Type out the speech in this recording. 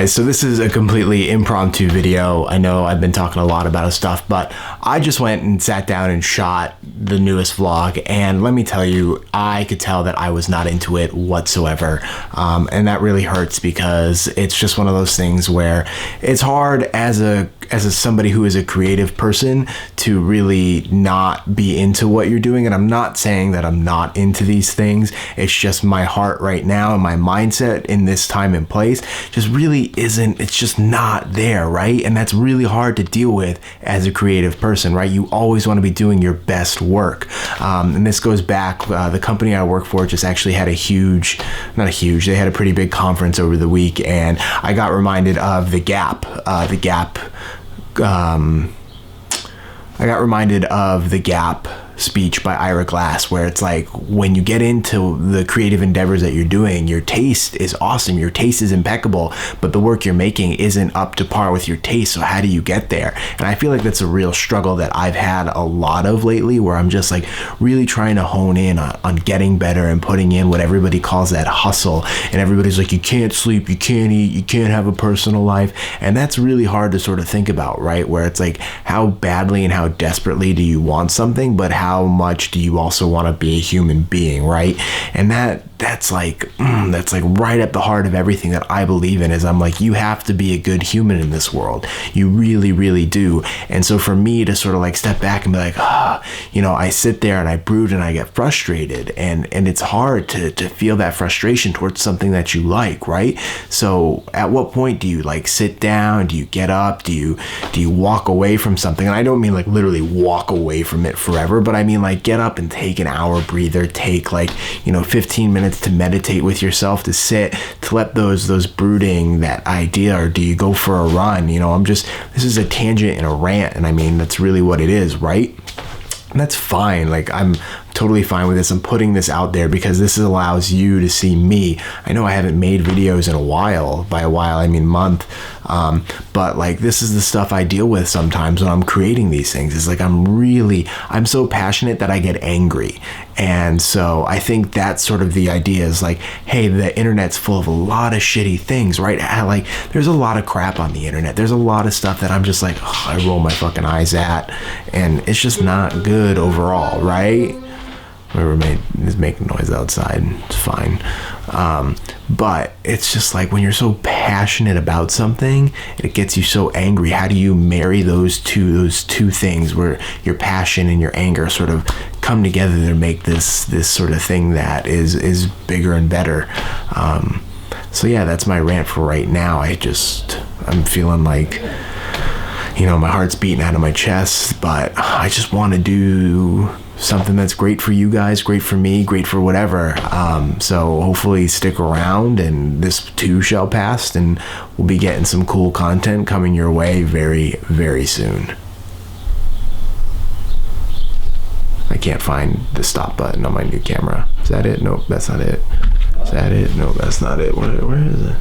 So this is a completely impromptu video. I know I've been talking a lot about stuff, but I just went and sat down and shot the newest vlog, and let me tell you, I could tell that I was not into it whatsoever, and that really hurts because it's just one of those things where it's hard as somebody who is a creative person to really not be into what you're doing. And I'm not saying that I'm not into these things, it's just my heart right now and my mindset in this time and place just really isn't, it's just not there, right? And that's really hard to deal with as a creative person, right? You always want to be doing your best work, and this goes back, the company I work for just actually had they had a pretty big conference over the week, and I got reminded of the Gap speech by Ira Glass, where it's like, when you get into the creative endeavors that you're doing, your taste is awesome, your taste is impeccable, but the work you're making isn't up to par with your taste. So how do you get there? And I feel like that's a real struggle that I've had a lot of lately, where I'm just like really trying to hone in on getting better and putting in what everybody calls that hustle. And everybody's like, you can't sleep, you can't eat, you can't have a personal life. And that's really hard to sort of think about, right? Where it's like, how badly and how desperately do you want something, but how much do you also want to be a human being, right? And that's like right at the heart of everything that I believe in, is I'm like, you have to be a good human in this world. You really, really do. And so for me to sort of like step back and be like, I sit there and I brood and I get frustrated, and it's hard to feel that frustration towards something that you like, right? So at what point do you like sit down? Do you get up? Do you walk away from something? And I don't mean like literally walk away from it forever, but I mean like get up and take an hour breather, take 15 minutes to meditate with yourself, to sit, to let those brooding, that idea, or do you go for a run? This is a tangent and a rant, and I mean, that's really what it is, right? And that's fine. Like, I'm totally fine with this. I'm putting this out there because this allows you to see me. I know I haven't made videos in a while. By a while, I mean month. But like, this is the stuff I deal with sometimes when I'm creating these things. It's like, I'm so passionate that I get angry. And so I think that's sort of the idea, is like, hey, the internet's full of a lot of shitty things, right? Like, there's a lot of crap on the internet. There's a lot of stuff that I'm just like, I roll my fucking eyes at, and it's just not good overall, right? Whoever is making noise outside, it's fine. But it's just like, when you're so passionate about something, it gets you so angry. How do you marry those two things, where your passion and your anger sort of come together to make this sort of thing that is bigger and better? So yeah, that's my rant for right now. I'm feeling like, my heart's beating out of my chest, but I just want to do something that's great for you guys, great for me, great for whatever. So hopefully stick around, and this too shall pass, and we'll be getting some cool content coming your way very, very soon. I can't find the stop button on my new camera. Is that it? Nope, that's not it. Is that it? No, that's not it. Where is it?